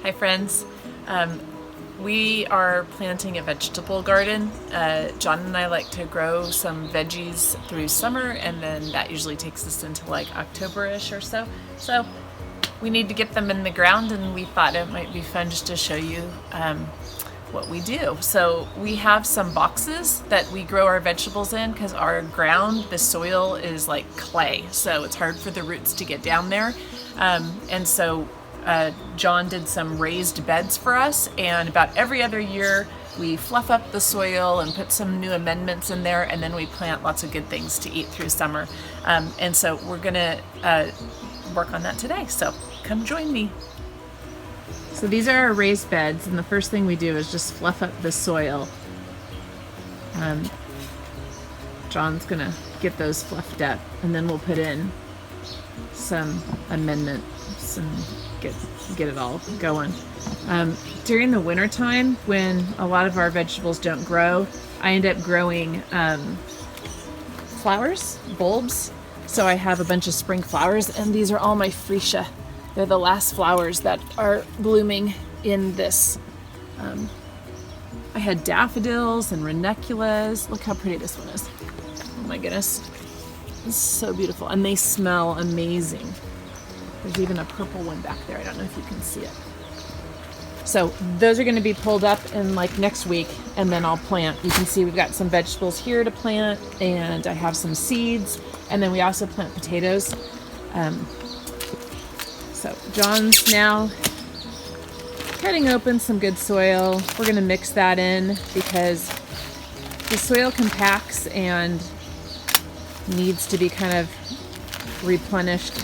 Hi friends. We are planting a vegetable garden. John and I like to grow some veggies through summer, and then that usually takes us into like October-ish or so. So we need to get them in the ground, and we thought it might be fun just to show you what we do. So we have some boxes that we grow our vegetables in because our ground, the soil is like clay, so it's hard for the roots to get down there. And so John did some raised beds for us, and about every other year we fluff up the soil and put some new amendments in there, and then we plant lots of good things to eat through summer. And so we're gonna work on that today, so come join me. So these are our raised beds, and the first thing we do is just fluff up the soil. John's gonna get those fluffed up, and then we'll put in some amendments and get it all going. During the winter time, when a lot of our vegetables don't grow, I end up growing flowers, bulbs. So I have a bunch of spring flowers, and these are all my freesia. They're the last flowers that are blooming in this. I had daffodils and ranunculus. Look how pretty this one is. Oh my goodness. It's so beautiful, and they smell amazing. There's even a purple one back there. I don't know if you can see it. So those are going to be pulled up in like next week, and then I'll plant. You can see we've got some vegetables here to plant, and I have some seeds, and then we also plant potatoes. So John's now cutting open some good soil. We're going to mix that in because the soil compacts and needs to be kind of replenished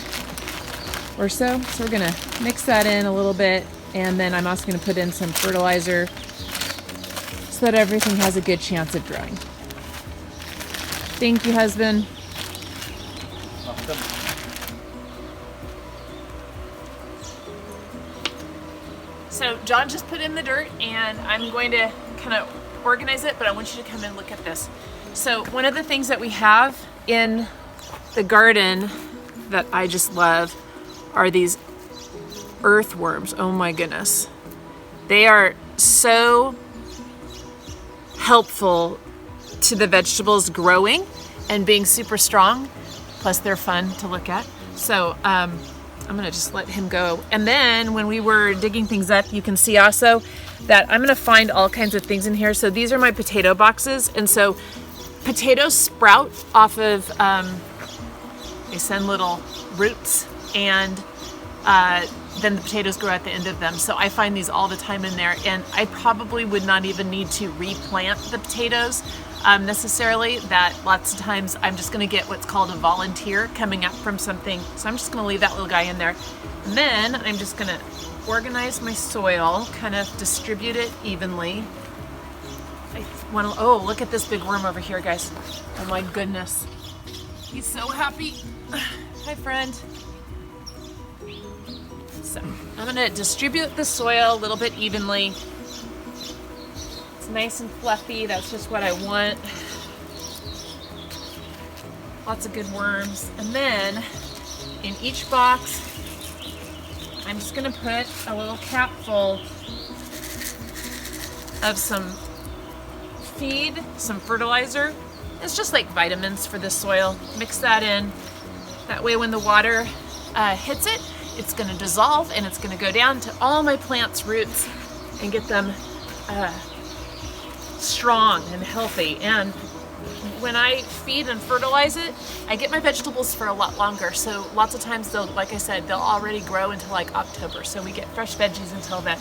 or so. So we're going to mix that in a little bit, and then I'm also going to put in some fertilizer so that everything has a good chance of growing. Thank you, husband. So John just put in the dirt, and I'm going to kind of organize it, but I want you to come and look at this. So one of the things that we have in the garden that I just love are these earthworms. Oh my goodness. They are so helpful to the vegetables growing and being super strong. Plus they're fun to look at. So I'm gonna just let him go. And then when we were digging things up, you can see also that I'm gonna find all kinds of things in here. So these are my potato boxes. And so potatoes sprout off of, they send little roots, and then the potatoes grow at the end of them. So I find these all the time in there, and I probably would not even need to replant the potatoes necessarily. That lots of times I'm just going to get what's called a volunteer coming up from something. So I'm just going to leave that little guy in there. And then I'm just going to organize my soil, kind of distribute it evenly. Oh, look at this big worm over here, guys. Oh my goodness. He's so happy. Hi, friend. So I'm going to distribute the soil a little bit evenly. It's nice and fluffy. That's just what I want. Lots of good worms. And then in each box, I'm just going to put a little cap full of some feed, some fertilizer. It's just like vitamins for the soil. Mix that in. That way when the water hits it, it's going to dissolve, and it's going to go down to all my plants' roots and get them strong and healthy. And when I feed and fertilize it, I get my vegetables for a lot longer. So lots of times they'll, like I said, they'll already grow until like October. So we get fresh veggies until then.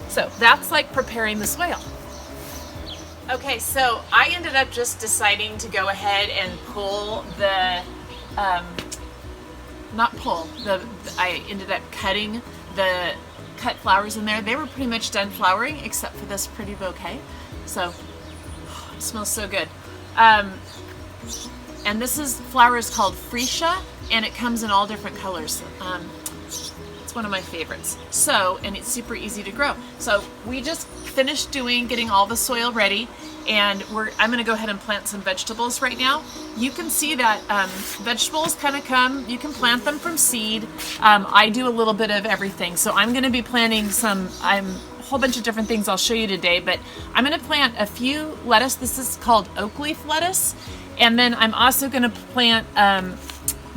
So that's like preparing the soil. Okay, so I ended up just deciding to go ahead and pull the, I ended up cutting the cut flowers in there. They were pretty much done flowering except for this pretty bouquet. So, it smells so good. And this flower is called freesia, and it comes in all different colors. It's That's one of my favorites. So, and it's super easy to grow. So we just finished getting all the soil ready, and I'm gonna go ahead and plant some vegetables right now. You can see that vegetables kind of you can plant them from seed. I do a little bit of everything. So I'm gonna be planting a whole bunch of different things I'll show you today, but I'm gonna plant a few lettuce. This is called oak leaf lettuce. And then I'm also gonna plant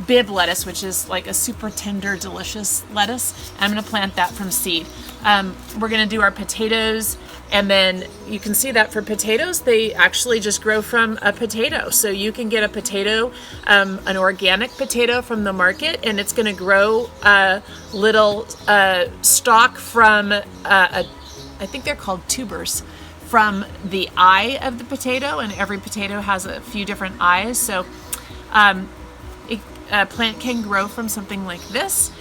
Bibb lettuce, which is like a super tender, delicious lettuce. I'm gonna plant that from seed. We're gonna do our potatoes, and then you can see that for potatoes, they actually just grow from a potato. So you can get a potato, an organic potato from the market, and it's gonna grow a little stalk from, I think they're called tubers, from the eye of the potato, and every potato has a few different eyes. So a plant can grow from something like this.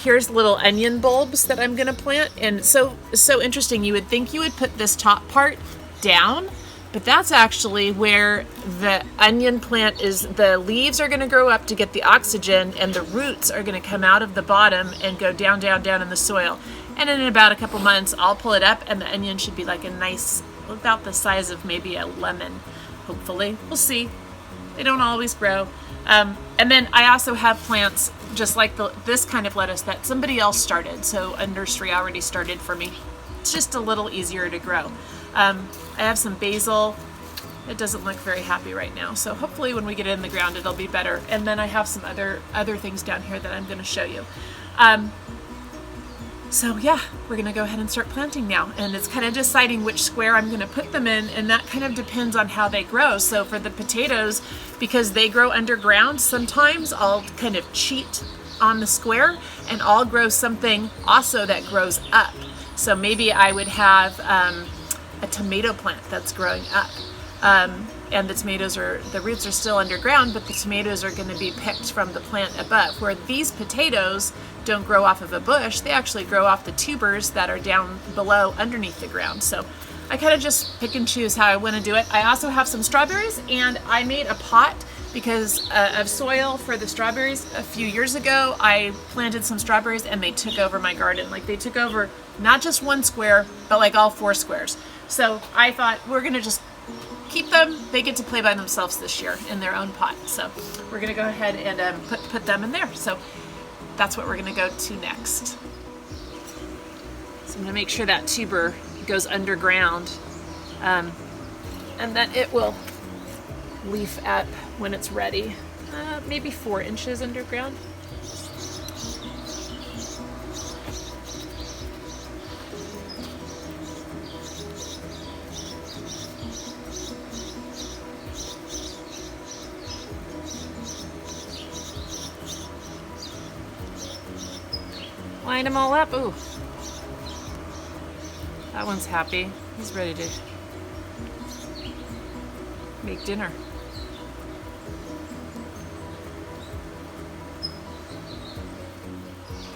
Here's little onion bulbs that I'm gonna plant, and so interesting. You would think you would put this top part down, but that's actually where the onion plant is. The leaves are gonna grow up to get the oxygen, and the roots are gonna come out of the bottom and go down, down, down in the soil. And in about a couple months, I'll pull it up, and the onion should be like a nice, about the size of maybe a lemon, hopefully. We'll see. They don't always grow. And then I also have plants just like this kind of lettuce that somebody else started. So a nursery already started for me. It's just a little easier to grow. I have some basil. It doesn't look very happy right now. So hopefully when we get it in the ground, it'll be better. And then I have some other things down here that I'm going to show you. So yeah, we're gonna go ahead and start planting now. And it's kind of deciding which square I'm gonna put them in, and that kind of depends on how they grow. So for the potatoes, because they grow underground, sometimes I'll kind of cheat on the square, and I'll grow something also that grows up. So maybe I would have a tomato plant that's growing up. And the roots are still underground, but the tomatoes are gonna be picked from the plant above. Where these potatoes don't grow off of a bush, they actually grow off the tubers that are down below underneath the ground. So I kind of just pick and choose how I want to do it. I also have some strawberries, and I made a pot because of soil for the strawberries. A few years ago, I planted some strawberries and they took over my garden. Like, they took over not just one square, but like all 4 squares. So I thought, we're gonna just keep them. They get to play by themselves this year in their own pot. So we're gonna go ahead and put them in there. So that's what we're gonna go to next. So I'm gonna make sure that tuber goes underground, and that it will leaf up when it's ready. Maybe 4 inches underground. Line them all up. Ooh. That one's happy. He's ready to make dinner.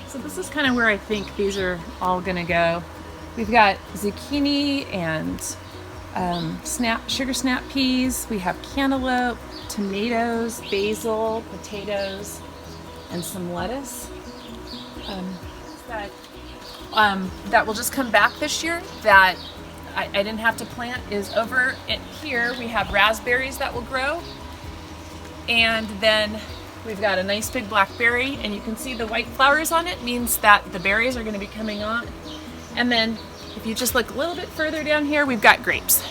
So this is kind of where I think these are all gonna go. We've got zucchini and sugar snap peas. We have cantaloupe, tomatoes, basil, potatoes, and some lettuce. That will just come back this year that I didn't have to plant is over here. We have raspberries that will grow, and then we've got a nice big blackberry, and you can see the white flowers on it means that the berries are going to be coming on. And then if you just look a little bit further down here, we've got grapes.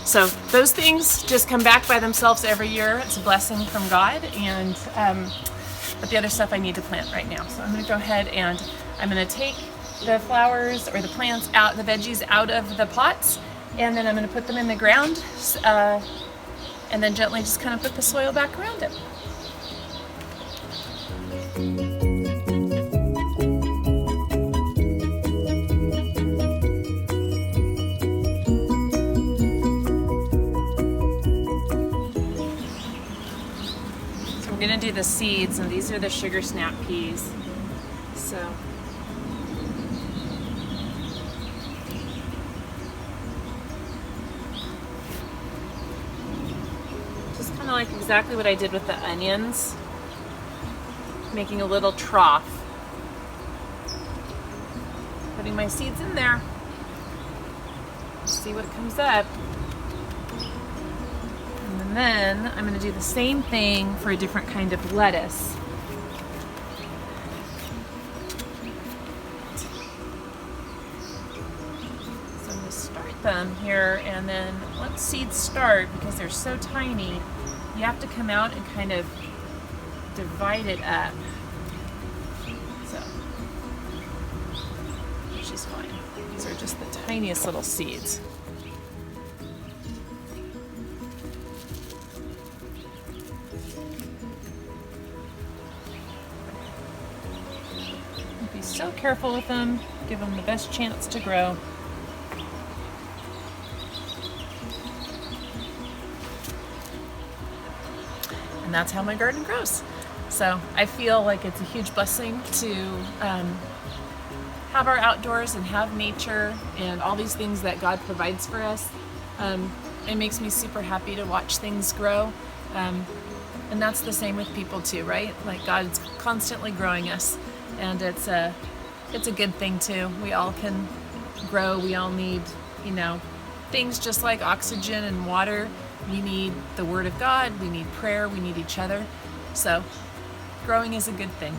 So those things just come back by themselves every year. It's a blessing from God, and but the other stuff I need to plant right now. So I'm going to go ahead and I'm going to take the flowers or the plants out, the veggies out of the pots, and then I'm going to put them in the ground, and then gently just kind of put the soil back around it. So we're going to do the seeds, and these are the sugar snap peas. So like exactly what I did with the onions, making a little trough. putting my seeds in there. See what comes up. And then I'm going to do the same thing for a different kind of lettuce. So I'm going to start them here, and then once seeds start, because they're so tiny, you have to come out and kind of divide it up. So, which is fine. These are just the tiniest little seeds. Be so careful with them, give them the best chance to grow. And that's how my garden grows. So I feel like it's a huge blessing to have our outdoors and have nature and all these things that God provides for us. It makes me super happy to watch things grow. And that's the same with people too, right? Like God's constantly growing us, and it's a good thing too. We all can grow. We all need, things just like oxygen and water. We need the Word of God. We need prayer. We need each other. So growing is a good thing.